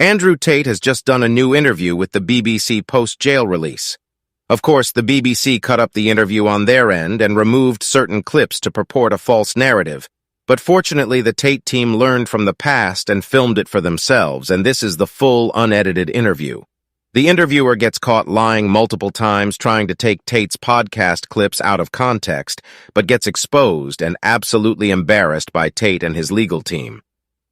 Andrew Tate has just done a new interview with the BBC post-jail release. Of course, the BBC cut up the interview on their end and removed certain clips to purport a false narrative. But fortunately, the Tate team learned from the past and filmed it for themselves, and this is the full, unedited interview. The interviewer gets caught lying multiple times trying to take Tate's podcast clips out of context, but gets exposed and absolutely embarrassed by Tate and his legal team.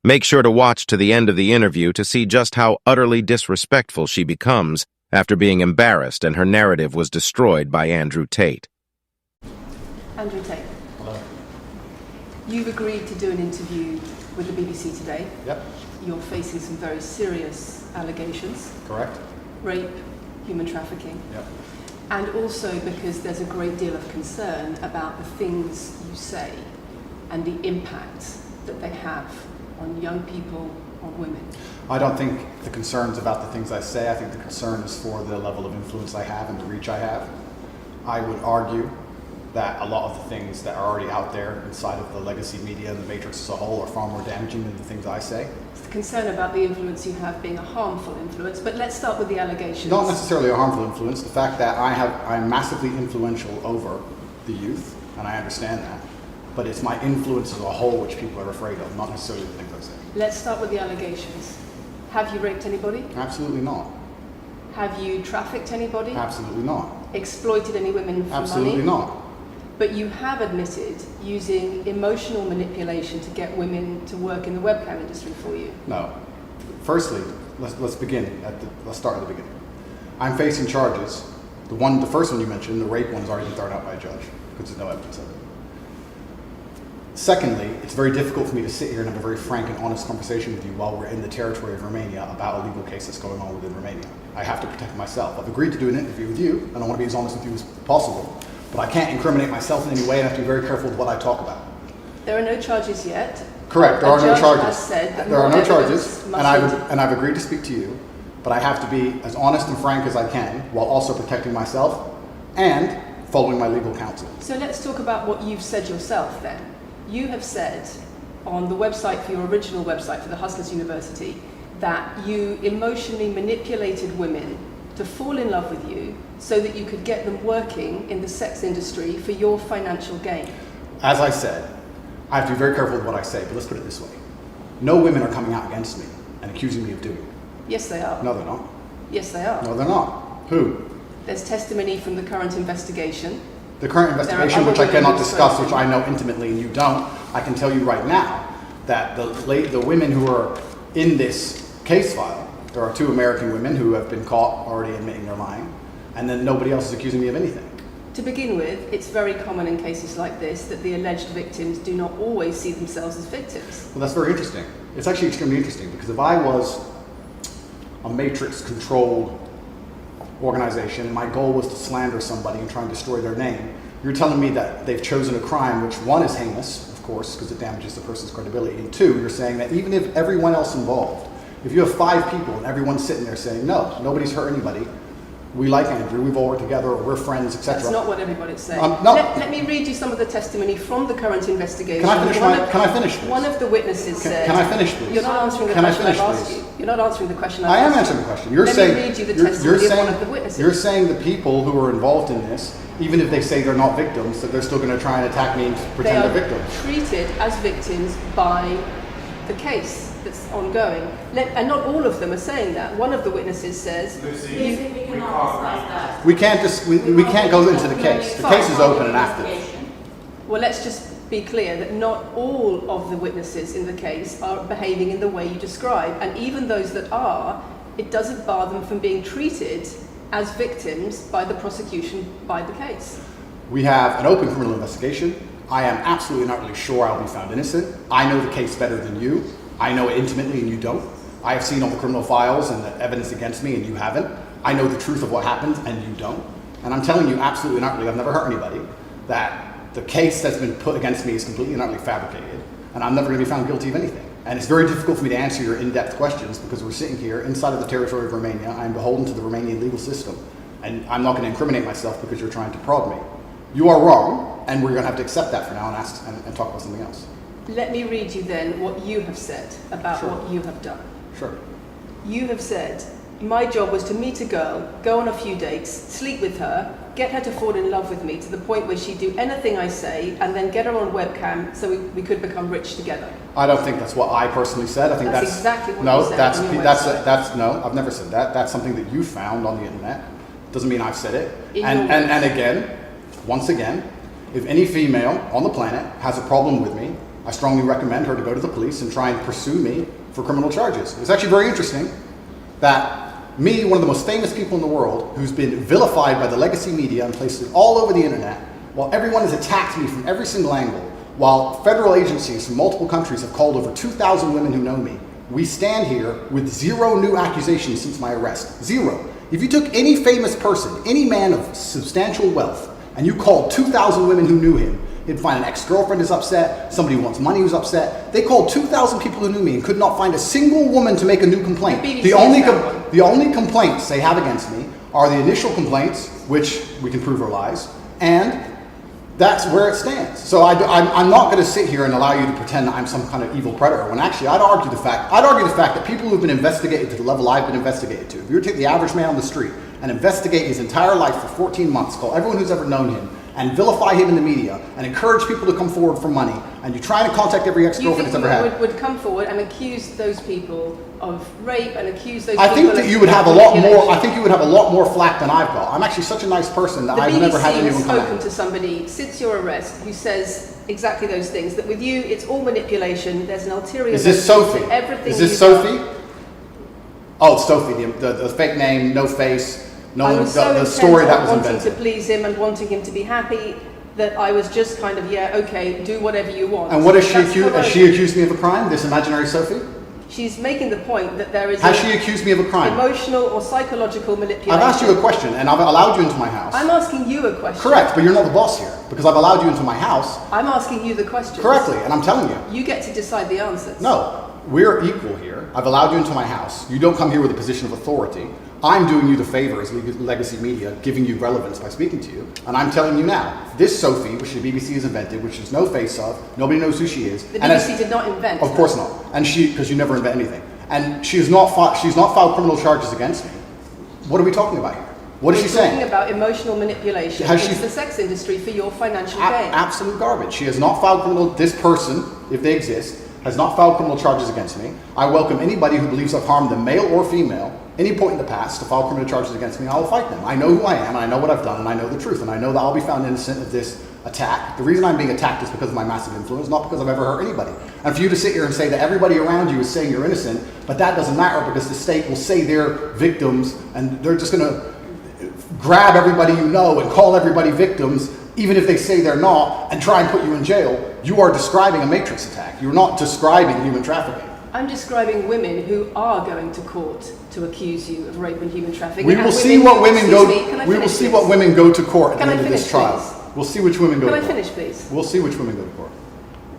Make sure to watch to the end of the interview to see just how utterly disrespectful she becomes after being embarrassed and her narrative was destroyed by Andrew Tate. Andrew Tate. Hello. You've agreed to do an interview with the BBC today. Yep. You're facing some very serious allegations. Correct. Rape, human trafficking. Yep. And also because there's a great deal of concern about the things you say and the impact that they have on young people, on women. I don't think the concern's about the things I say. I think the concern is for the level of influence I have and the reach I have. I would argue that a lot of the things that are already out there inside of the legacy media and the matrix as a whole are far more damaging than the things I say. It's the concern about the influence you have being a harmful influence, but let's start with the allegations. Not necessarily a harmful influence. The fact that I'm massively influential over the youth, and I understand that, but it's my influence as a whole which people are afraid of, not necessarily the things I say. Let's start with the allegations. Have you raped anybody? Absolutely not. Have you trafficked anybody? Absolutely not. Exploited any women for Absolutely money? not. But you have admitted using emotional manipulation to get women to work in the webcam industry for you. No. Firstly, let's begin let's start at the beginning. I'm facing charges. The first one you mentioned, the rape one, has already been thrown out by a judge because there's no evidence of it. Secondly, it's very difficult for me to sit here and have a very frank and honest conversation with you while we're in the territory of Romania about a legal case that's going on within Romania. I have to protect myself. I've agreed to do an interview with you, and I want to be as honest with you as possible, but I can't incriminate myself in any way, and I have to be very careful with what I talk about. There are no charges yet. Correct, there are no charges. Has said that there are no charges, and I've agreed to speak to you, but I have to be as honest and frank as I can while also protecting myself and following my legal counsel. So let's talk about what you've said yourself then. You have said on the website for your original website for the Hustlers University that you emotionally manipulated women to fall in love with you so that you could get them working in the sex industry for your financial gain. As I said, I have to be very careful with what I say, but let's put it this way. No women are coming out against me and accusing me of doing it. Yes, they are. No, they're not. Yes, they are. No, they're not. Who? There's testimony from the current investigation. The current investigation, which I cannot discuss, which I know intimately and you don't, I can tell you right now that the women who are in this case file, there are 2 American women who have been caught already admitting they're lying, and then nobody else is accusing me of anything. To begin with, it's very common in cases like this that the alleged victims do not always see themselves as victims. Well, that's very interesting. It's actually extremely interesting because if I was a matrix-controlled organization and my goal was to slander somebody and try and destroy their name, you're telling me that they've chosen a crime which, 1, is heinous, of course, because it damages the person's credibility, and 2, you're saying that even if everyone else involved, if you have 5 people and everyone's sitting there saying, no, nobody's hurt anybody, we like Andrew, we've all worked together, or we're friends, etc. That's not what everybody's saying. No. Let me read you some of the testimony from the current investigation. Can I finish this? One of the witnesses said... Can I finish, please? You're not answering the question I've asked you. You're not answering the question I've asked you. I am answering the question. Let me read you the testimony of one of the witnesses. You're saying the people who are involved in this, even if they say they're not victims, that they're still going to try and attack me and pretend they're victims. They are treated as victims by the case that's ongoing. And not all of them are saying that. One of the witnesses says... We can't go into the case. The case is open and active. Well, let's just be clear that not all of the witnesses in the case are behaving in the way you describe. And even those that are, it doesn't bar them from being treated as victims by the prosecution by the case. We have an open criminal investigation. I am absolutely not really sure I'll be found innocent. I know the case better than you. I know it intimately and you don't. I have seen all the criminal files and the evidence against me and you haven't. I know the truth of what happened and you don't. And I'm telling you absolutely and utterly, I've never hurt anybody, that the case that's been put against me is completely and utterly fabricated, and I'm never going to be found guilty of anything. And it's very difficult for me to answer your in-depth questions because we're sitting here inside of the territory of Romania. I'm beholden to the Romanian legal system, and I'm not going to incriminate myself because you're trying to prod me. You are wrong, and we're going to have to accept that for now and talk about something else. Let me read you then what you have said about what you have done. Sure. you have said, my job was to meet a girl, go on a few dates, sleep with her, get her to fall in love with me to the point where she'd do anything I say, and then get her on webcam so we could become rich together. I don't think that's what I personally said. I think that's exactly what no, you said on your that's no, I've never said that. That's something that you found on the internet. Doesn't mean I've said it. And again, once again, if any female on the planet has a problem with me, I strongly recommend her to go to the police and try and pursue me for criminal charges. It's actually very interesting that me, one of the most famous people in the world, who's been vilified by the legacy media and places all over the internet, while everyone has attacked me from every single angle, while federal agencies from multiple countries have called over 2,000 women who know me, we stand here with 0 new accusations since my arrest. 0. If you took any famous person, any man of substantial wealth, and you called 2,000 women who knew him, he'd find an ex-girlfriend is upset, somebody who wants money who's upset. They called 2,000 people who knew me and could not find a single woman to make a new complaint. The only complaints they have against me are the initial complaints, which we can prove are lies, and that's where it stands. So I'm not going to sit here and allow you to pretend that I'm some kind of evil predator, when actually I'd argue the fact that people who've been investigated to the level I've been investigated to, if you were to take the average man on the street and investigate his entire life for 14 months, call everyone who's ever known him, and vilify him in the media, and encourage people to come forward for money, and you try to contact every ex-girlfriend he's ever had. Would come forward and accuse those people of rape and accuse those I people think that you would have a lot more. I think you would have a lot more flack than I've got. I'm actually such a nice person that I've never had anyone come at me. The BBC has spoken to somebody since your arrest who says exactly those things. That with you, it's all manipulation. There's an ulterior. Is this Sophie? Everything. Is this Sophie? Oh, it's Sophie. The fake name, no face. No, the story that was invented. Wanting to please him and wanting him to be happy, that I was just kind of, yeah, okay, do whatever you want. And what is she accused? Has she accused me of a crime? This imaginary Sophie? She's making the point that there is. Has she accused me of a crime? Emotional or psychological manipulation. I've asked you a question, and I've allowed you into my house. I'm asking you a question. Correct, but you're not the boss here because I've allowed you into my house. I'm asking you the question. Correctly, and I'm telling you. You get to decide the answers. No, we're equal here. I've allowed you into my house. You don't come here with a position of authority. I'm doing you the favor as legacy media, giving you relevance by speaking to you. And I'm telling you now, this Sophie, which the BBC has invented, which there's no face of, nobody knows who she is. The BBC did not invent. Of course not. And because you never invent anything. And she's not filed criminal charges against me. What are we talking about here? What is she saying? Talking about emotional manipulation into the sex industry for your financial gain. Absolute garbage. She has not filed criminal. This person, if they exist, has not filed criminal charges against me. I welcome anybody who believes I've harmed them, male or female, any point in the past, to file criminal charges against me. I will fight them. I know who I am, and I know what I've done, and I know the truth, and I know that I'll be found innocent of this attack. The reason I'm being attacked is because of my massive influence, not because I've ever hurt anybody. And for you to sit here and say that everybody around you is saying you're innocent, but that doesn't matter because the state will say they're victims, and they're just going to grab everybody you know and call everybody victims, even if they say they're not, and try and put you in jail. You are describing a matrix attack. You're not describing human trafficking. I'm describing women who are going to court to accuse you of rape and human trafficking. We will see what women go. We will see what women go to court at the end of this trial. We'll see which women go to court. Can I finish, please? We'll see which women go to court.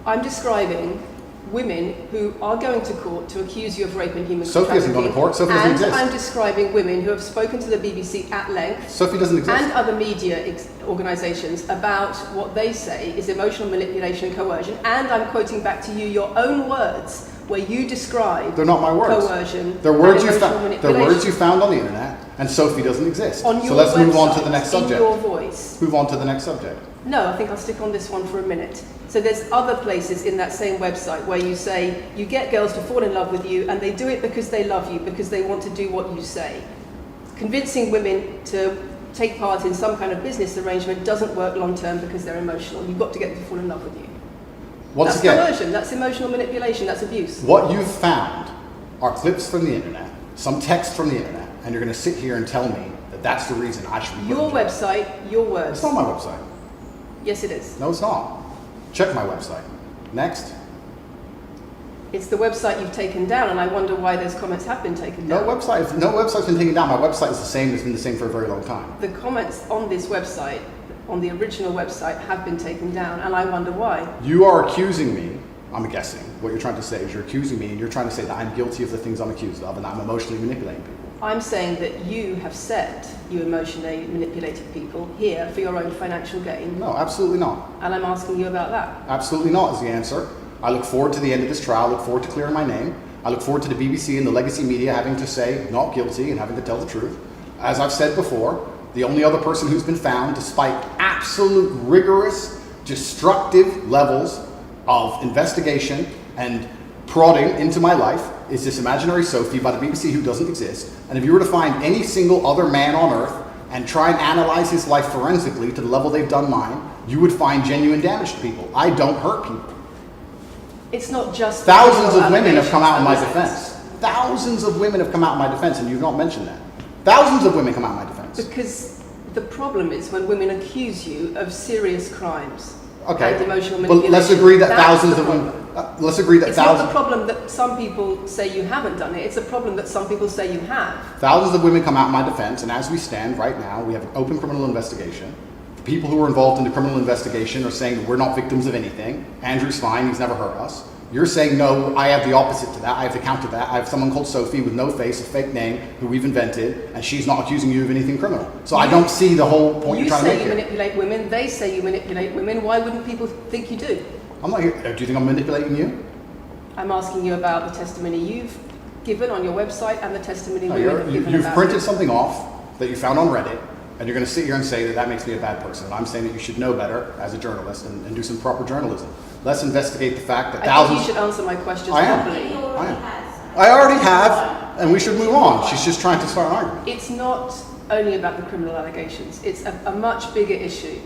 I'm describing women who are going to court to accuse you of rape and human trafficking. Sophie hasn't gone to court. Sophie doesn't exist. And I'm describing women who have spoken to the BBC at length. Sophie doesn't exist. And other media organisations about what they say is emotional manipulation and coercion. And I'm quoting back to you your own words where you describe. They're not my words. Coercion. They're words you found. They're words you found on the internet. And Sophie doesn't exist. On your so let's move on to website, the next subject. In your voice. Move on to the next subject. No, I think I'll stick on this one for a minute. So there's other places in that same website where you say you get girls to fall in love with you and they do it because they love you, because they want to do what you say. Convincing women to take part in some kind of business arrangement doesn't work long term because they're emotional. You've got to get them to fall in love with you. That's coercion, that's emotional manipulation, that's abuse. What you've found are clips from the internet, some text from the internet, and you're going to sit here and tell me that that's the reason I should be your website, your words. It's not my website. Yes, it is. No, it's not. Check my website. Next. It's the website you've taken down, and I wonder why those comments have been taken down. No website's been taken down. My website is the same. It's been the same for a very long time. The comments on this website, on the original website, have been taken down, and I wonder why. You are accusing me, I'm guessing, what you're trying to say is you're accusing me, and you're trying to say that I'm guilty of the things I'm accused of, and I'm emotionally manipulating people. I'm saying that you have said you emotionally manipulated people here for your own financial gain. No, absolutely not. And I'm asking you about that. Absolutely not is the answer. I look forward to the end of this trial, look forward to clearing my name, I look forward to the BBC and the legacy media having to say not guilty and having to tell the truth. As I've said before, the only other person who's been found, despite absolute rigorous, destructive levels of investigation and prodding into my life, is this imaginary Sophie by the BBC who doesn't exist. And if you were to find any single other man on earth and try and analyze his life forensically to the level they've done mine, you would find genuine damage to people. I don't hurt people. It's not just... Thousands of women have come out in my defense. Thousands of women have come out in my defense, and you've not mentioned that. Thousands of women come out in my defense. Because the problem is when women accuse you of serious crimes. Okay, and emotional but manipulation. let's agree that That's thousands the of women... problem. let's agree that It's thousands... not the problem that some people say you haven't done it. It's a problem that some people say you have. Thousands of women come out in my defense, and as we stand right now, we have an open criminal investigation. The people who are involved in the criminal investigation are saying that we're not victims of anything. Andrew's fine, he's never hurt us. You're saying, no, I have the opposite to that. I have to counter that. I have someone called Sophie with no face, a fake name, who we've invented, and she's not accusing you of anything criminal. So I don't see the whole point you're trying to make You say here. you manipulate women, they say you manipulate women. Why wouldn't people think you do? I'm not here. Do you think I'm manipulating you? I'm asking you about the testimony you've given on your website and the testimony No, women have given you've about printed you. something off that you found on Reddit, and you're going to sit here and say that that makes me a bad person. And I'm saying that you should know better as a journalist and do some proper journalism. Let's investigate the fact that I thousands... think you should answer my questions I am. properly. I am. I already have, and we should move on. She's just trying to start an argument. It's not only about the criminal allegations. It's a much bigger issue.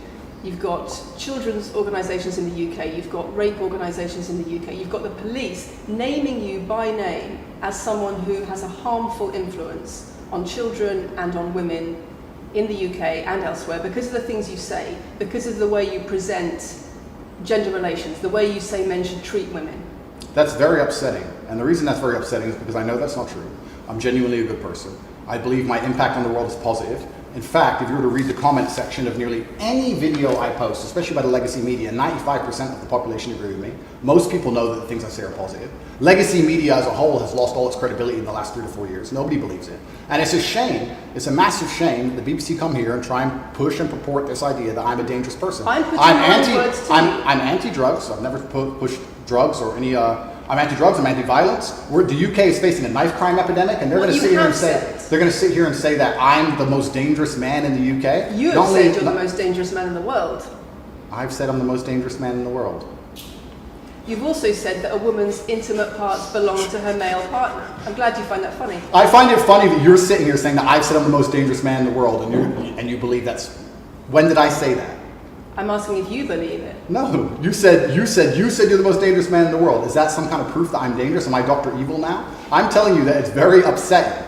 You've got children's organisations in the UK, you've got rape organisations in the UK, you've got the police naming you by name as someone who has a harmful influence on children and on women in the UK and elsewhere because of the things you say, because of the way you present gender relations, the way you say men should treat women. That's very upsetting. And the reason that's very upsetting is because I know that's not true. I'm genuinely a good person. I believe my impact on the world is positive. In fact, if you were to read the comment section of nearly any video I post, especially by the legacy media, 95% of the population agree with me. Most people know that the things I say are positive. Legacy media as a whole has lost all its credibility in the last 3 to 4 years. Nobody believes it. And it's a shame, it's a massive shame that the BBC come here and try and push and purport this idea that I'm a dangerous person. I'm putting my words to you. I'm anti-drugs. I've never pushed drugs or any... I'm anti-drugs. I'm anti-violence. The UK is facing a knife crime epidemic, and they're going to sit here and say that I'm the most dangerous man in the UK. You have said you're the most dangerous man in the world. I've said I'm the most dangerous man in the world. You've also said that a woman's intimate parts belong to her male partner. I'm glad you find that funny. I find it funny that you're sitting here saying that I've said I'm the most dangerous man in the world, and you believe that's... When did I say that? I'm asking if you believe it. No, you said you're the most dangerous man in the world. Is that some kind of proof that I'm dangerous? Am I Dr. Evil now? I'm telling you that it's very upsetting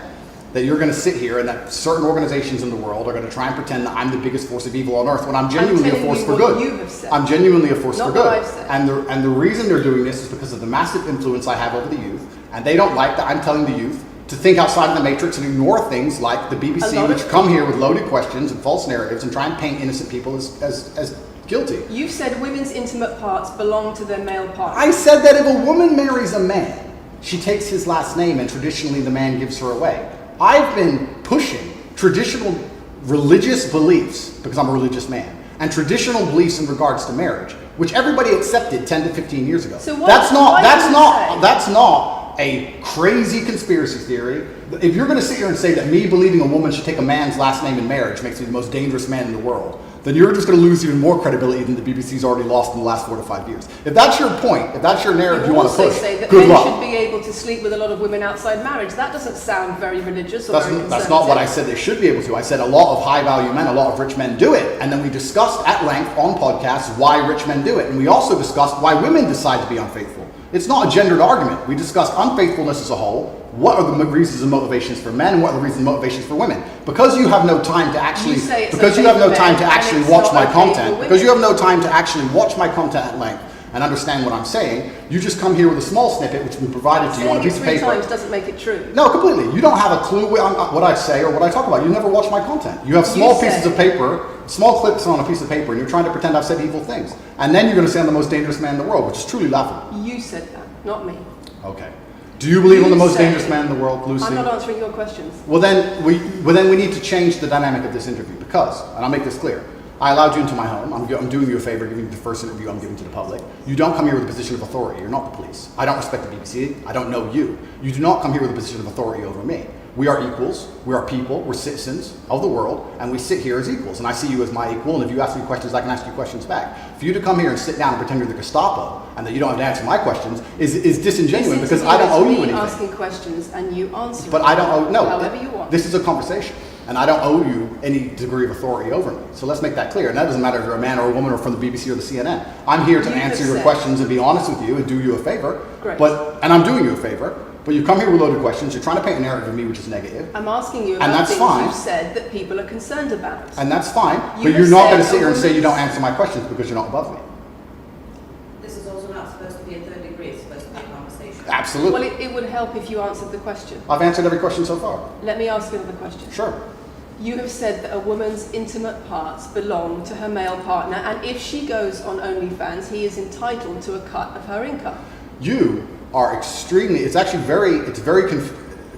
that you're going to sit here and that certain organizations in the world are going to try and pretend that I'm the biggest force of evil on earth when I'm genuinely a force for good. You have said. I'm genuinely a force for good. Not what I've said. And the reason they're doing this is because of the massive influence I have over the youth, and they don't like that I'm telling the youth to think outside of the matrix and ignore things like the BBC, which come here with loaded questions and false narratives and try and paint innocent people as guilty. You've said women's intimate parts belong to their male partner. I said that if a woman marries a man, she takes his last name and traditionally the man gives her away. I've been pushing traditional religious beliefs, because I'm a religious man, and traditional beliefs in regards to marriage, which everybody accepted 10 to 15 years ago. So that's not a crazy conspiracy theory. If you're going to sit here and say that me believing a woman should take a man's last name in marriage makes me the most dangerous man in the world, then you're just going to lose even more credibility than the BBC's already lost in the last 4 to 5 years. If that's your point, if that's your narrative you want to push, say that good men luck. should be able to sleep with a lot of women outside marriage. That doesn't sound very religious or very conservative. That's not what I said they should be able to. I said a lot of high-value men, a lot of rich men do it. And then we discussed at length on podcasts why rich men do it. And we also discussed why women decide to be unfaithful. It's not a gendered argument. We discussed unfaithfulness as a whole. What are the reasons and motivations for men, and what are the reasons and motivations for women? Because you have no time to actually, watch my content, because you have no time to actually watch my content at length and understand what I'm saying, you just come here with a small snippet which has been provided to you on a piece of paper. Saying it 3 times doesn't make it true. No, completely. You don't have a clue what I say or what I talk about. You never watch my content. You have small pieces of paper, small clips on a piece of paper, and you're trying to pretend I've said evil things. And then you're going to say I'm the most dangerous man in the world, which is truly laughable. You said that, not me. Okay. Do you believe I'm the most dangerous man in the world, Lucy? I'm not answering your questions. Well then we need to change the dynamic of this interview because, and I'll make this clear, I allowed you into my home. I'm doing you a favor, giving you the first interview I'm giving to the public. You don't come here with a position of authority. You're not the police. I don't respect the BBC. I don't know you. You do not come here with a position of authority over me. We are equals. We are people. We're citizens of the world, and we sit here as equals. And I see you as my equal, and if you ask me questions, I can ask you questions back. For you to come here and sit down and pretend you're the Gestapo and that you don't have to answer my questions is disingenuous because I don't owe you anything. Asking questions and you answer. But I don't owe, no, however you want. This is a conversation. And I don't owe you any degree of authority over me. So let's make that clear. And that doesn't matter if you're a man or a woman or from the BBC or the CNN. I'm here to answer your questions and be honest with you and do you a favor. Great. And I'm doing you a favor. But you come here with loaded questions. You're trying to paint a narrative of me which is negative. I'm asking you about things you've said that people are concerned about. And that's fine. But you're not going to sit here and say you don't answer my questions because you're not above me. This is also not supposed to be a third degree. It's supposed to be a conversation. Absolutely. Well, it would help if you answered the question. I've answered every question so far. Let me ask another question. Sure. You have said that a woman's intimate parts belong to her male partner, and if she goes on OnlyFans, he is entitled to a cut of her income. You are extremely, it's very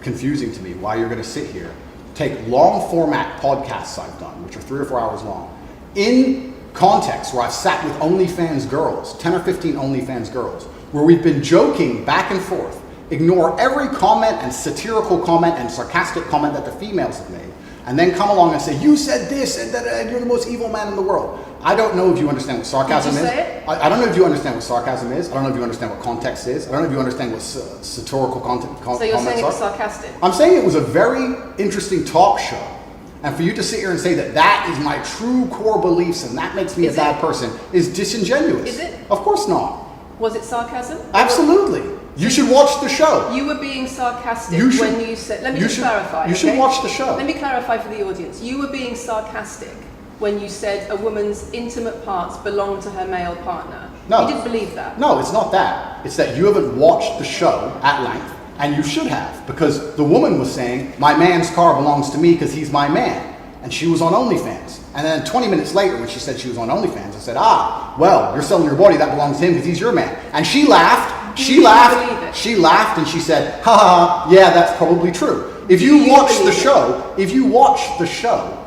confusing to me why you're going to sit here, take long format podcasts I've done, which are 3 or 4 hours long, in context where I've sat with OnlyFans girls, 10 or 15 OnlyFans girls, where we've been joking back and forth, ignore every comment and satirical comment and sarcastic comment that the females have made, and then come along and say, you said this, and you're the most evil man in the world. I don't know if you understand what sarcasm is. I don't know if you understand what sarcasm is. I don't know if you understand what context is. I don't know if you understand what satirical comments are. So you're saying it was sarcastic? I'm saying it was a very interesting talk show. And for you to sit here and say that that is my true core beliefs and that makes me a bad person is disingenuous. Is it? Of course not. Was it sarcasm? Absolutely. You should watch the show. You were being sarcastic when you said... Let me just clarify. You should watch the show. Let me clarify for the audience. You were being sarcastic when you said a woman's intimate parts belong to her male partner. No. You didn't believe that. No, it's not that. It's that you haven't watched the show at length, and you should have, because the woman was saying, my man's car belongs to me because he's my man. And she was on OnlyFans. And then 20 minutes later, when she said she was on OnlyFans, I said, well, you're selling your body, that belongs to him because he's your man. And she laughed. She laughed and she said, yeah, that's probably true. If you watch the show,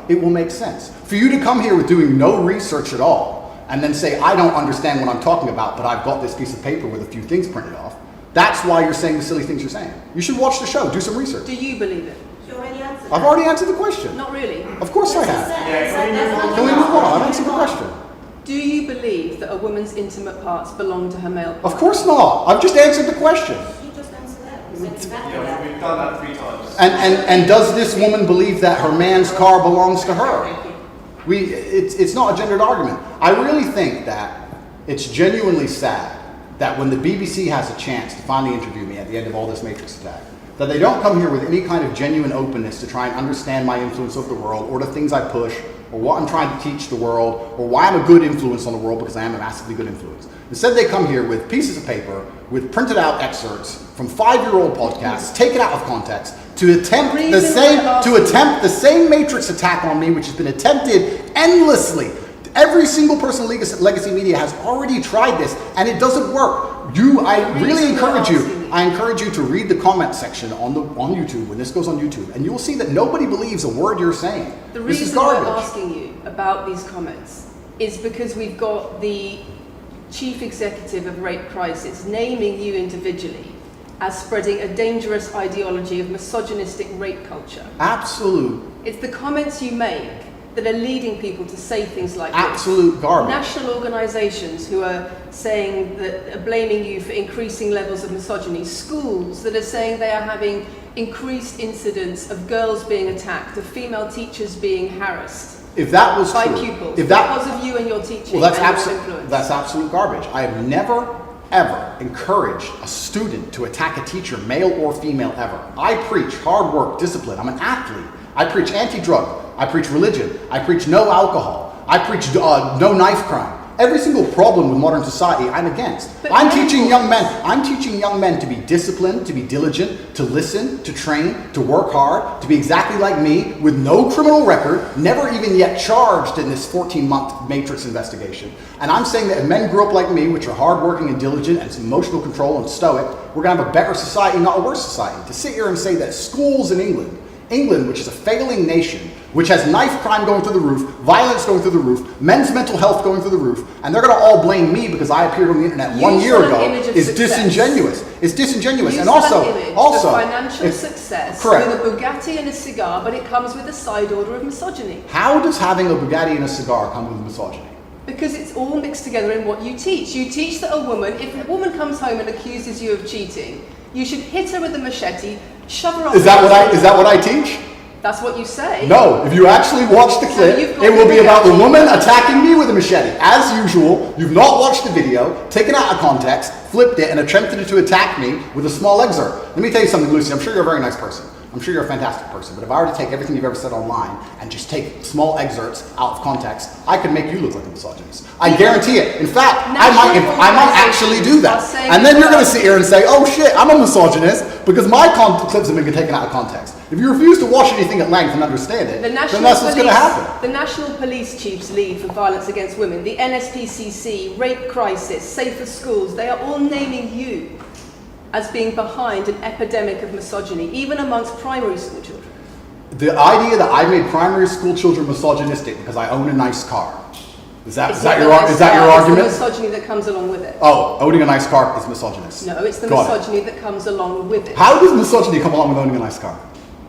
it will make sense. For you to come here with doing no research at all and then say, I don't understand what I'm talking about, but I've got this piece of paper with a few things printed off, that's why you're saying the silly things you're saying. You should watch the show, do some research. Do you believe it? You already answered. I've already answered the question. Not really. Of course I have. Can we move on? I've answered the question. Do you believe that a woman's intimate parts belong to her male partner? Of course not. I've just answered the question. You just answered that. You said exactly that. We've done that 3 times. And does this woman believe that her man's car belongs to her? It's not a gendered argument. I really think that it's genuinely sad that when the BBC has a chance to finally interview me at the end of all this Matrix attack, that they don't come here with any kind of genuine openness to try and understand my influence over the world or the things I push or what I'm trying to teach the world or why I'm a good influence on the world, because I am a massively good influence. Instead, they come here with pieces of paper with printed out excerpts from 5-year-old podcasts, taken out of context, to attempt the same Matrix attack on me, which has been attempted endlessly. Every single person in Legacy Media has already tried this, and it doesn't work. I really encourage you. I encourage you to read the comment section on YouTube when this goes on YouTube, and you will see that nobody believes a word you're saying. The This is reason garbage. we're asking you about these comments is because we've got the chief executive of Rape Crisis naming you individually as spreading a dangerous ideology of misogynistic rape culture. Absolute It's the comments you make that are leading people to say things like Absolute this. garbage. National organisations who are saying that, are blaming you for increasing levels of misogyny. Schools that are saying they are having increased incidents of girls being attacked, of female teachers being harassed. If that was by true, pupils, because of you and your teaching well, and your influence. that's absolute garbage. I have never, ever encouraged a student to attack a teacher, male or female, ever. I preach hard work, discipline. I'm an athlete. I preach anti-drug. I preach religion. I preach no alcohol. I preach no knife crime. Every single problem with modern society, I'm against. I'm teaching young men to be disciplined, to be diligent, to listen, to train, to work hard, to be exactly like me, with no criminal record, never even yet charged in this 14-month Matrix investigation. And I'm saying that if men grew up like me, which are hardworking and diligent and some emotional control and stoic, we're going to have a better society, not a worse society. To sit here and say that schools in England, which is a failing nation, which has knife crime going through the roof, violence going through the roof, men's mental health going through the roof, and they're going to all blame me because I appeared on the internet 1 year ago, is disingenuous. It's disingenuous. And also, financial success correct. with a Bugatti and a cigar, but it comes with a side order of misogyny. How does having a Bugatti and a cigar come with misogyny? Because it's all mixed together in what you teach. You teach that a woman, if a woman comes home and accuses you of cheating, you should hit her with a machete, shove her off. Is that what I teach? That's what you say. No, if you actually watch the clip, it will be about the woman attacking me with a machete. As usual, you've not watched the video, taken it out of context, flipped it, and attempted to attack me with a small excerpt. Let me tell you something, Lucy. I'm sure you're a very nice person. I'm sure you're a fantastic person. But if I were to take everything you've ever said online and just take small excerpts out of context, I could make you look like a misogynist. I guarantee it. In fact, I might actually do that. And then you're going to sit here and say, oh shit, I'm a misogynist because my clips have been taken out of context. If you refuse to watch anything at length and understand it, then that's what's going to happen. The National Police Chiefs League for Violence Against Women, the NSPCC, Rape Crisis, Safer Schools, they are all naming you as being behind an epidemic of misogyny, even amongst primary school children. The idea that I made primary school children misogynistic because I own a nice car. Is that your argument? It's the misogyny that comes along with it. Oh, owning a nice car is misogynist. No, it's the misogyny that comes along with it. How does misogyny come along with owning a nice car?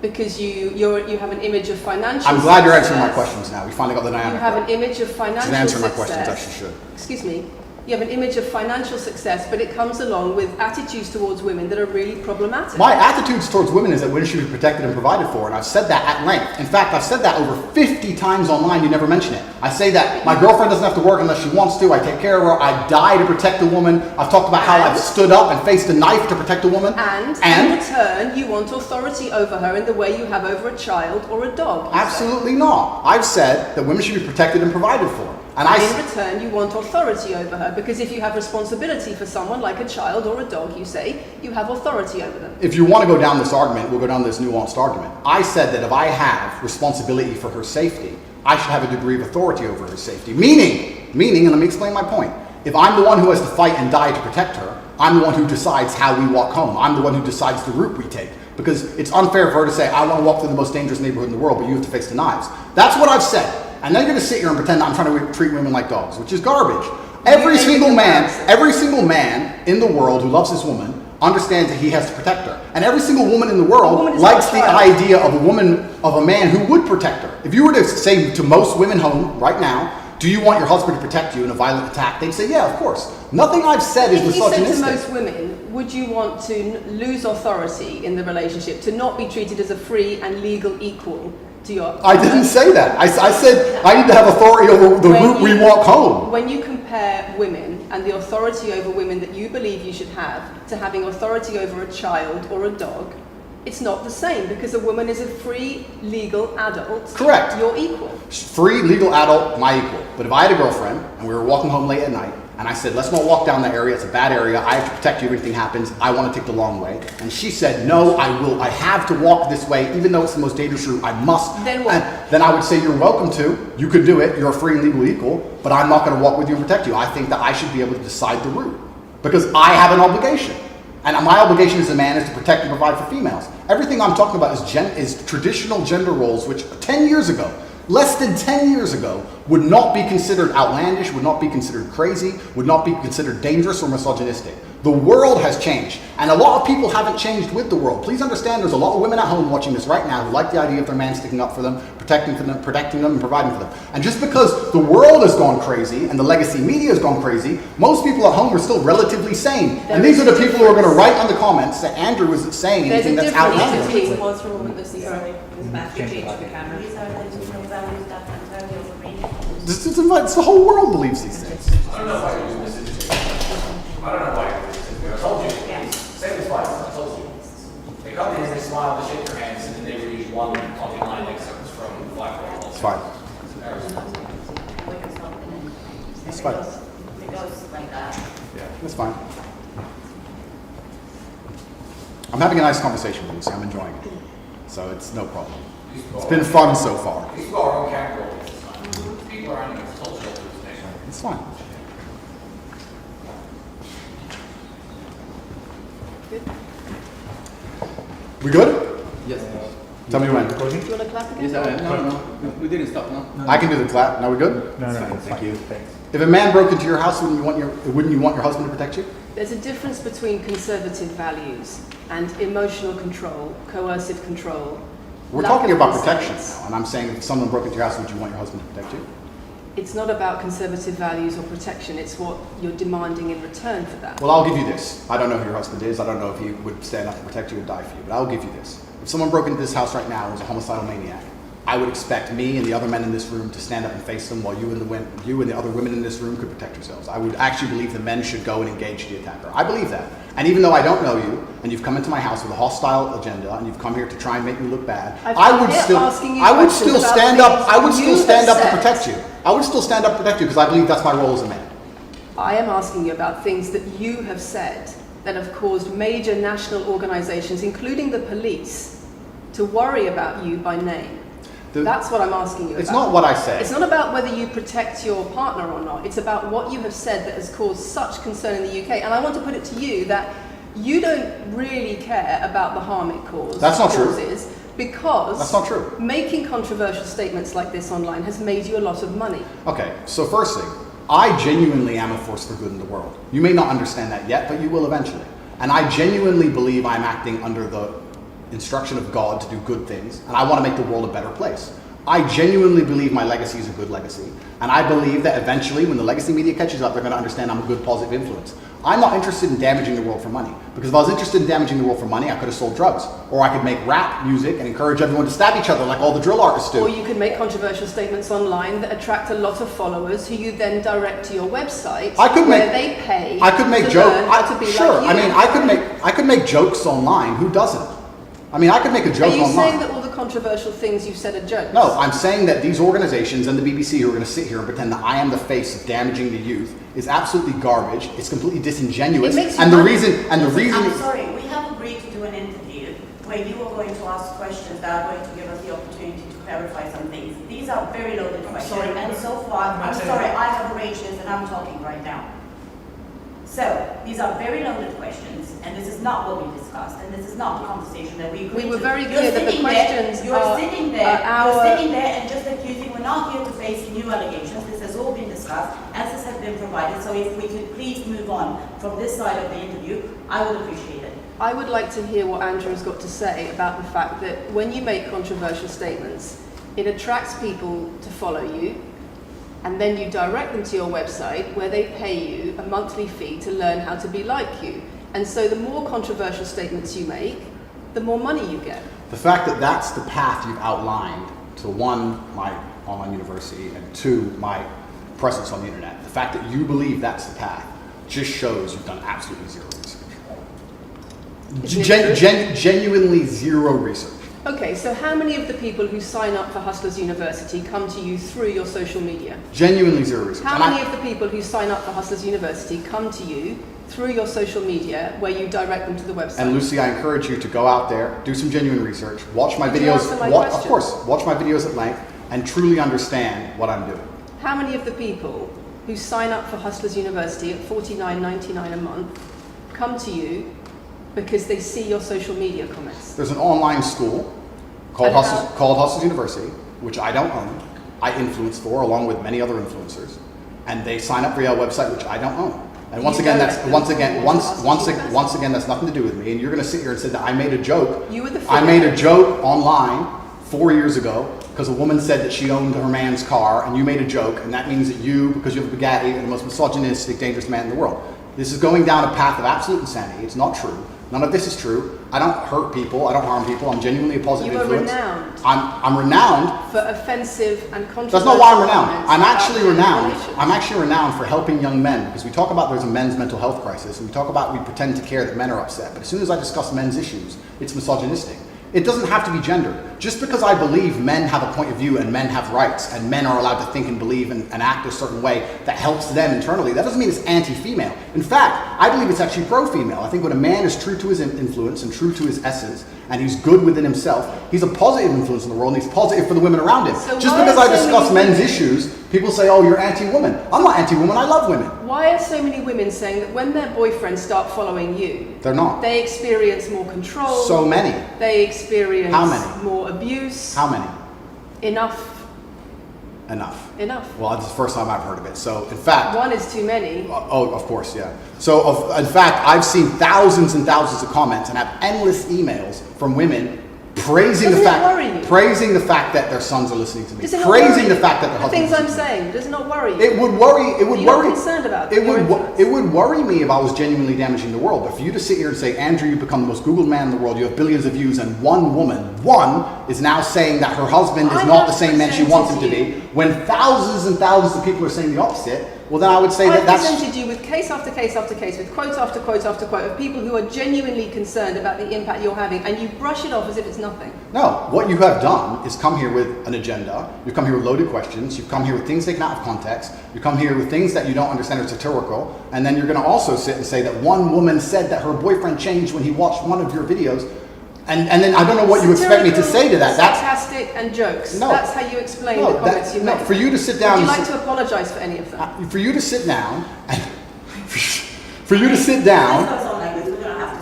Because you have an image of financial I'm glad you're answering my questions now. We finally got the dynamic. You have an image of financial success. She's answering my questions as she should. Excuse me. You have an image of financial success, but it comes along with attitudes towards women that are really problematic. My attitudes towards women is that women should be protected and provided for, and I've said that at length. In fact, I've said that over 50 times online, you never mention it. I say that my girlfriend doesn't have to work unless she wants to, I take care of her, I die to protect a woman. I've talked about how I've stood up and faced a knife to protect a woman. And in return, you want authority over her in the way you have over a child or a dog. Absolutely not. I've said that women should be protected and provided for. And in return, you want authority over her, because if you have responsibility for someone like a child or a dog, you say, you have authority over them. If you want to go down this argument, we'll go down this nuanced argument. I said that if I have responsibility for her safety, I should have a degree of authority over her safety. Meaning, and let me explain my point. If I'm the one who has to fight and die to protect her, I'm the one who decides how we walk home. I'm the one who decides the route we take. Because it's unfair for her to say, I want to walk through the most dangerous neighborhood in the world, but you have to face the knives. That's what I've said. And then you're going to sit here and pretend that I'm trying to treat women like dogs, which is garbage. Every single man in the world who loves his woman understands that he has to protect her. And every single woman in the world likes the idea of a man who would protect her. If you were to say to most women home right now, do you want your husband to protect you in a violent attack? They'd say, yeah, of course. Nothing I've said is misogynistic. If you said to most women, would you want to lose authority in the relationship, to not be treated as a free and legal equal? I didn't say that. I said I need to have authority over the route we walk home. When you compare women and the authority over women that you believe you should have to having authority over a child or a dog, it's not the same, because a woman is a free, legal adult. Correct. You're equal. Free, legal adult, my equal. But if I had a girlfriend and we were walking home late at night, and I said, let's not walk down that area, it's a bad area, I have to protect you if anything happens, I want to take the long way. And she said, no, I have to walk this way, even though it's the most dangerous route, I must. Then what? And then I would say, you're welcome to, you could do it, you're a free and legal equal, but I'm not going to walk with you and protect you. I think that I should be able to decide the route, because I have an obligation. And my obligation as a man is to protect and provide for females. Everything I'm talking about is traditional gender roles, which 10 years ago, less than 10 years ago, would not be considered outlandish, would not be considered crazy, would not be considered dangerous or misogynistic. The world has changed, and a lot of people haven't changed with the world. Please understand, there's a lot of women at home watching this right now who like the idea of their man sticking up for them, protecting them, and providing for them. And just because the world has gone crazy and the legacy media has gone crazy, most people at home are still relatively sane. And these are the people who are going to write on the comments that Andrew isn't saying anything that's outlandish. It's the whole world believes these things. I don't know why you're doing this. I don't know why you're doing this. I told you. Same as twice. I told you. They come in, they smile, they shake their hands, and then they read one talking line excerpts from Black Wall. It's fine. It's fine. It goes like that. Yeah, that's fine. I'm having a nice conversation with you, so I'm enjoying it. So it's no problem. It's been fun so far. These people are on camera all this time. People are on this culture of this nation. It's fine. We good? Yes. Tell me when. Do you want to clap again? No, we didn't stop, no? I can do the clap. Now we're good? No, thank you. Thanks. If a man broke into your house, wouldn't you want your husband to protect you? There's a difference between conservative values and emotional control, coercive control. We're lack talking of about consent. protection now, and I'm saying if someone broke into your house, would you want your husband to protect you? It's not about conservative values or protection, it's what you're demanding in return for that. Well, I'll give you this. I don't know who your husband is. I don't know if he would stand up and protect you or die for you, but I'll give you this. If someone broke into this house right now and was a homicidal maniac, I would expect me and the other men in this room to stand up and face them while you and the other women in this room could protect yourselves. I would actually believe the men should go and engage the attacker. I believe that. And even though I don't know you, and you've come into my house with a hostile agenda, and you've come here to try and make me look bad, I would still stand up to protect you. I would still stand up to protect you because I believe that's my role as a man. I am asking you about things that you have said that have caused major national organizations, including the police, to worry about you by name. That's what I'm asking you about. It's not what I say. It's not about whether you protect your partner or not. It's about what you have said that has caused such concern in the UK. And I want to put it to you that you don't really care about the harm it causes. That's not true. Because that's not true. Making controversial statements like this online has made you a lot of money. Okay, so first thing, I genuinely am a force for good in the world. You may not understand that yet, but you will eventually. And I genuinely believe I'm acting under the instruction of God to do good things, and I want to make the world a better place. I genuinely believe my legacy is a good legacy, and I believe that eventually when the legacy media catches up, they're going to understand I'm a good positive influence. I'm not interested in damaging the world for money, because if I was interested in damaging the world for money, I could have sold drugs, or I could make rap music and encourage everyone to stab each other like all the drill artists do. Or you could make controversial statements online that attract a lot of followers who you then direct to your website where they pay I could make to jokes. learn how to be Sure, like you. I mean, I could make jokes online. Who doesn't? I mean, I could make a joke online. Are you online. saying that all the controversial things you've said are jokes? No, I'm saying that these organizations and the BBC who are going to sit here and pretend that I am the face of damaging the youth is absolutely garbage. It's completely disingenuous. It makes you and the money. reason I'm sorry, we have agreed to do an interview where you are going to ask questions that are going to give us the opportunity to clarify some things. These are very loaded questions. sorry. And so far, I'm sorry, I have arranged this and I'm talking right now. So, these are very loaded questions, and this is not what we discussed, and this is not the conversation that we agreed to. We were very clear that the questions You're sitting there and just accusing, we're not here to face new allegations. This has all been discussed, answers have been provided, so if we could please move on from this side of the interview, I would appreciate it. I would like to hear what Andrew's got to say about the fact that when you make controversial statements, it attracts people to follow you, and then you direct them to your website where they pay you a monthly fee to learn how to be like you. And so the more controversial statements you make, the more money you get. The fact that that's the path you've outlined to one, my online university, and two, my presence on the internet, the fact that you believe that's the path just shows you've done absolutely zero research. Genuinely zero research. Okay, so how many of the people who sign up for Hustlers University come to you through your social media? Genuinely zero research. How many of the people who sign up for Hustlers University come to you through your social media where you direct them to the website? And Lucy, I encourage you to go out there, do some genuine research, watch my Did you videos, answer my of question? course, watch my videos at length, and truly understand what I'm doing. How many of the people who sign up for Hustlers University at $49.99 a month come to you because they see your social media comments? There's an online school called Hustlers University, which I don't own. I influence for, along with many other influencers, and they sign up via a website which I don't own. And once again, that's nothing to do with me. And you're going to sit here and say that I made a joke. I made a joke online 4 years ago because a woman said that she owned her man's car, and you made a joke, and that means that you, because you have a Bugatti, are the most misogynistic, dangerous man in the world. This is going down a path of absolute insanity. It's not true. None of this is true. I don't hurt people. I don't harm people. I'm genuinely a positive influence. You are renowned. I'm renowned for offensive and controversial. That's not why I'm renowned. I'm actually renowned. Relations. I'm actually renowned for helping young men, because we talk about there's a men's mental health crisis, and we pretend to care that men are upset. But as soon as I discuss men's issues, it's misogynistic. It doesn't have to be gendered. Just because I believe men have a point of view and men have rights and men are allowed to think and believe and act a certain way that helps them internally, that doesn't mean it's anti-female. In fact, I believe it's actually pro-female. I think when a man is true to his influence and true to his essence, and he's good within himself, he's a positive influence in the world, and he's positive for the women around him. So just because I discuss men's issues People say, oh, you're anti-woman. I'm not anti-woman, I love women. Why are so many women saying that when their boyfriends start following you, They're not. they experience more control? So many. They experience How many? more abuse? How many? Enough. Enough. Well, this is the first time I've heard of it. So, in fact... One is too many. Oh, of course, yeah. So, in fact, I've seen thousands and thousands of comments and have endless emails from women praising Doesn't the it worry you? praising the fact that their sons are listening to me, Does it not praising worry the fact that their the things husbands I'm saying, does it not worry you? It would worry. It would You're worry. not concerned about it. your Would influence. it would worry me if I was genuinely damaging the world. But for you to sit here and say, Andrew, you've become the most Googled man in the world. You have billions of views, and one woman, is now saying that her husband is I not have the same man she wants him to be. presented When thousands and thousands of people are saying the opposite, well, then I would say I've that's. presented you with case after case after case, with quote after quote after quote of people who are genuinely concerned about the impact you're having, and you brush it off as if it's nothing. No, what you have done is come here with an agenda. You've come here with loaded questions. You've come here with things taken out of context. You come here with things that you don't understand are satirical. And then you're going to also sit and say that one woman said that her boyfriend changed when he watched one of your videos. And then I don't know what you expect me to say to that. That's sarcastic and jokes. No. That's how you explain the comments you make. for you to sit down. Would you and like to apologise for any of them? For you to sit down, and for you to sit down.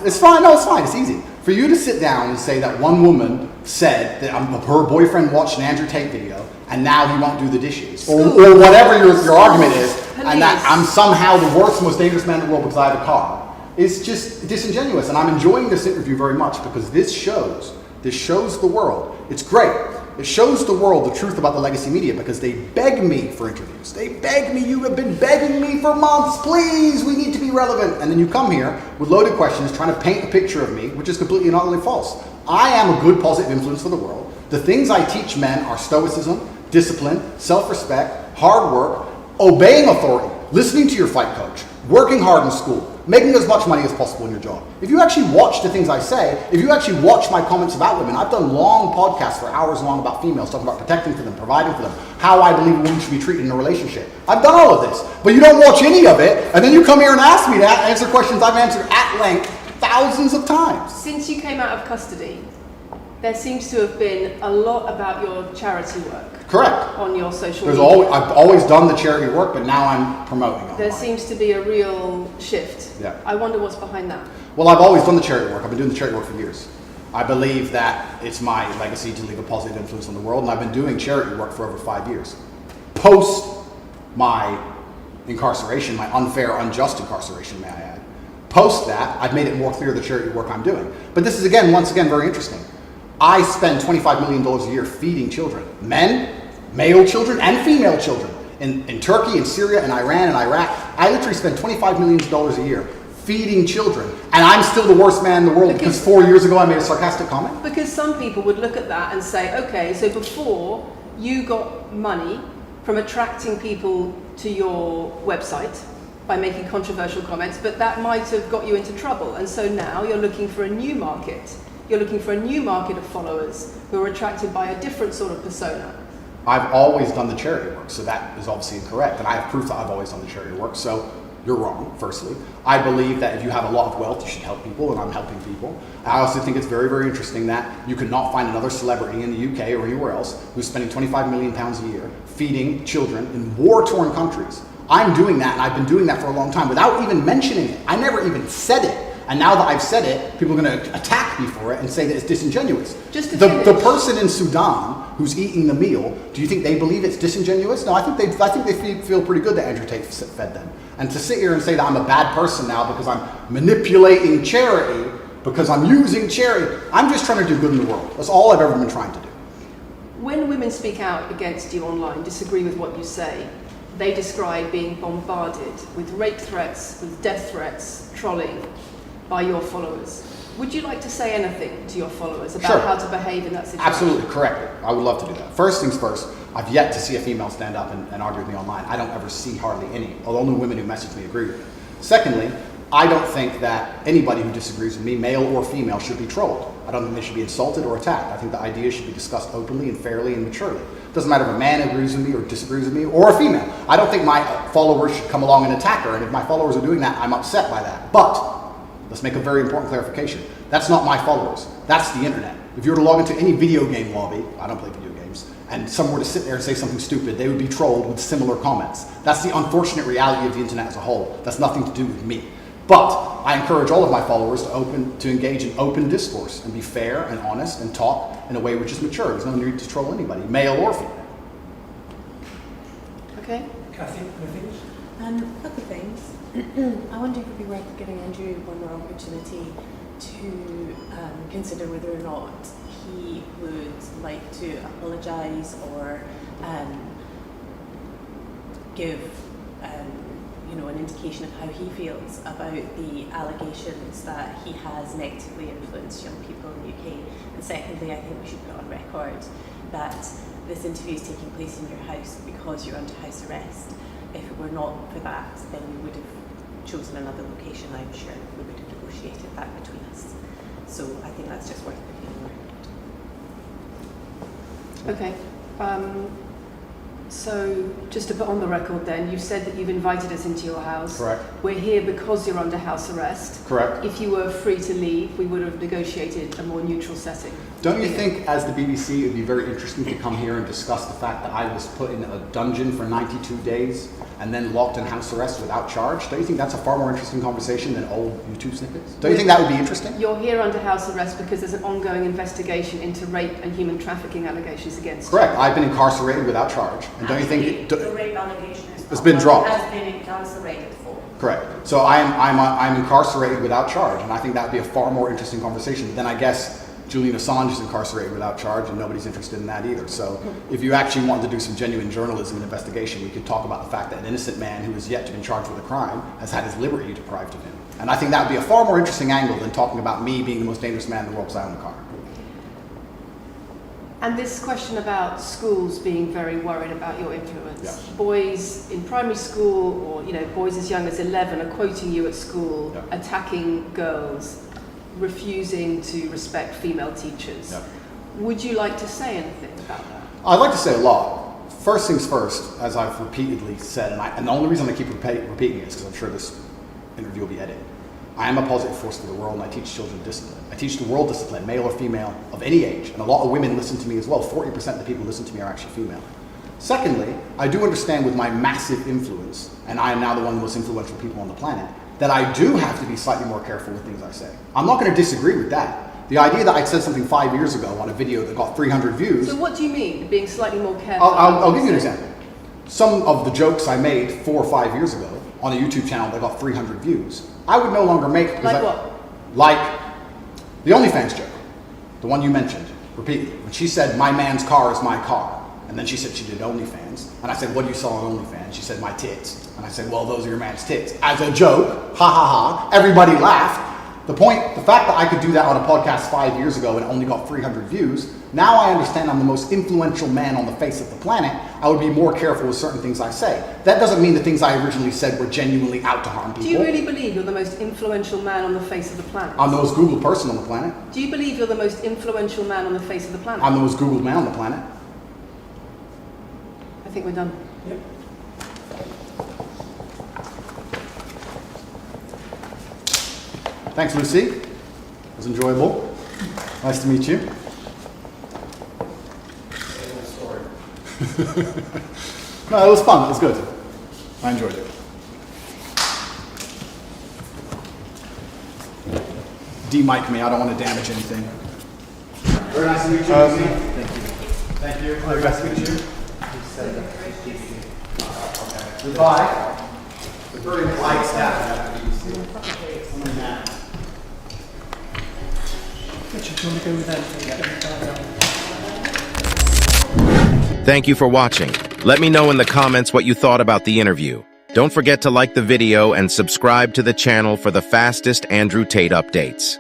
It's fine. No, it's fine. It's easy. For you to sit down and say that one woman said that her boyfriend watched an Andrew Tate video and now he won't do the dishes, or whatever your argument is, and that I'm somehow the worst, most dangerous man in the world because I have a car, is just disingenuous. And I'm enjoying this interview very much because this shows the world. It's great. It shows the world the truth about the legacy media because they beg me for interviews. They beg me, you have been begging me for months, please, we need to be relevant. And then you come here with loaded questions trying to paint a picture of me, which is completely and utterly false. I am a good positive influence for the world. The things I teach men are stoicism, discipline, self-respect, hard work, obeying authority, listening to your fight coach, working hard in school, making as much money as possible in your job. If you actually watch the things I say, if you actually watch my comments about women, I've done long podcasts for hours long about females, talking about protecting for them, providing for them, how I believe a woman should be treated in a relationship. I've done all of this, but you don't watch any of it, and then you come here and ask me to answer questions I've answered at length thousands of times. Since you came out of custody, there seems to have been a lot about your charity work. Correct. On your social There's media. I've always done the charity work, but now I'm promoting it. There seems to be a real shift. Yeah. I wonder what's behind that. Well, I've always done the charity work. I've been doing the charity work for years. I believe that it's my legacy to leave a positive influence on the world, and I've been doing charity work for over 5 years. Post my incarceration, my unfair, unjust incarceration, may I add. Post that, I've made it more clear the charity work I'm doing. But this is, once again, very interesting. I spend $25 million a year feeding children. Men, male children, and female children. In Turkey, in Syria, and Iran, and Iraq. I literally spend $25 million a year feeding children. And I'm still the worst man in the world because 4 years ago I made a sarcastic comment? Because some people would look at that and say, okay, so before you got money from attracting people to your website by making controversial comments, but that might have got you into trouble. And so now you're looking for a new market. You're looking for a new market of followers who are attracted by a different sort of persona. I've always done the charity work, so that is obviously incorrect. And I have proof that I've always done the charity work, so you're wrong, firstly. I believe that if you have a lot of wealth, you should help people, and I'm helping people. I also think it's very, very interesting that you could not find another celebrity in the UK or anywhere else who's spending £25 million a year feeding children in war-torn countries. I'm doing that, and I've been doing that for a long time without even mentioning it. I never even said it. And now that I've said it, people are going to attack me for it and say that it's disingenuous. The person in Sudan who's eating the meal, do you think they believe it's disingenuous? No, I think they feel pretty good that Andrew Tate fed them. And to sit here and say that I'm a bad person now because I'm manipulating charity, because I'm using charity, I'm just trying to do good in the world. That's all I've ever been trying to do. When women speak out against you online, disagree with what you say, they describe being bombarded with rape threats, with death threats, trolling by your followers. Would you like to say anything to your followers about how to behave in that situation? Absolutely, correctly. I would love to do that. First things first, I've yet to see a female stand up and argue with me online. I don't ever see hardly any. The only women who message me agree with me. Secondly, I don't think that anybody who disagrees with me, male or female, should be trolled. I don't think they should be insulted or attacked. I think the ideas should be discussed openly and fairly and maturely. It doesn't matter if a man agrees with me or disagrees with me, or a female. I don't think my followers should come along and attack her, and if my followers are doing that, I'm upset by that. But let's make a very important clarification. That's not my followers. That's the internet. If you were to log into any video game lobby, I don't play video games, and someone were to sit there and say something stupid, they would be trolled with similar comments. That's the unfortunate reality of the internet as a whole. That's nothing to do with me. But I encourage all of my followers to engage in open discourse and be fair and honest and talk in a way which is mature. There's no need to troll anybody, male or female. Okay. Kathy, anything? A couple of things. I wonder if it would be worth giving Andrew one more opportunity to consider whether or not he would like to apologise or give an indication of how he feels about the allegations that he has negatively influenced young people in the UK. And secondly, I think we should put on record that this interview is taking place in your house because you're under house arrest. If it were not for that, then we would have chosen another location, I'm sure. We would have negotiated that between us. So I think that's just worth putting on record. Okay. So just to put on the record then, you've said that you've invited us into your house. Correct. We're here because you're under house arrest. Correct. If you were free to leave, we would have negotiated a more neutral setting. Don't you think, as the BBC, it would be very interesting to come here and discuss the fact that I was put in a dungeon for 92 days and then locked in house arrest without charge? Don't you think that's a far more interesting conversation than old YouTube snippets? Don't you think that would be interesting? You're here under house arrest because there's an ongoing investigation into rape and human trafficking allegations against you. Correct. I've been incarcerated without charge. And don't you think the rape allegation it's been dropped? Has been incarcerated for. Correct. So I'm incarcerated without charge, and I think that would be a far more interesting conversation than, I guess, Julian Assange is incarcerated without charge, and nobody's interested in that either. So if you actually wanted to do some genuine journalism and investigation, we could talk about the fact that an innocent man who is yet to be charged with a crime has had his liberty deprived of him. And I think that would be a far more interesting angle than talking about me being the most dangerous man in the world because I own a car. And this question about schools being very worried about your influence. Yeah. Boys in primary school, or boys as young as 11 are quoting you at school, Yeah. attacking girls, refusing to respect female teachers. Yeah. Would you like to say anything about that? I'd like to say a lot. First things first, as I've repeatedly said, and the only reason I keep repeating it is because I'm sure this interview will be edited. I am a positive force for the world, and I teach children discipline. I teach the world discipline, male or female, of any age. And a lot of women listen to me as well. 40% of the people who listen to me are actually female. Secondly, I do understand with my massive influence, and I am now the one of the most influential people on the planet, that I do have to be slightly more careful with things I say. I'm not going to disagree with that. The idea that I said something 5 years ago on a video that got 300 views... So what do you mean, being slightly more careful? I'll give you an example. Some of the jokes I made 4 or 5 years ago on a YouTube channel that got 300 views, I would no longer make... Like what? Like the OnlyFans joke, the one you mentioned repeatedly. When she said, my man's car is my car. And then she said she did OnlyFans. And I said, what do you saw on OnlyFans? She said, my tits. And I said, well, those are your man's tits. As a joke, ha ha ha, everybody laughed. The fact that I could do that on a podcast 5 years ago and it only got 300 views, now I understand I'm the most influential man on the face of the planet. I would be more careful with certain things I say. That doesn't mean the things I originally said were genuinely out to harm people. Do you really believe you're the most influential man on the face of the planet? I'm the most Googled person on the planet. Do you believe you're the most influential man on the face of the planet? I'm the most Googled man on the planet. I think we're done. Yep. Thanks, Lucy. It was enjoyable. Nice to meet you. No, it was fun. It was good. I enjoyed it. De-mic me. I don't want to damage anything. Very nice to meet you, Lucy. Thank you. Thank you. Very nice to meet you. Goodbye. The very polite staff at the BBC. Richard, do you want to go with them? Thank you for watching. Let me know in the comments what you thought about the interview. Don't forget to like the video and subscribe to the channel for the fastest Andrew Tate updates.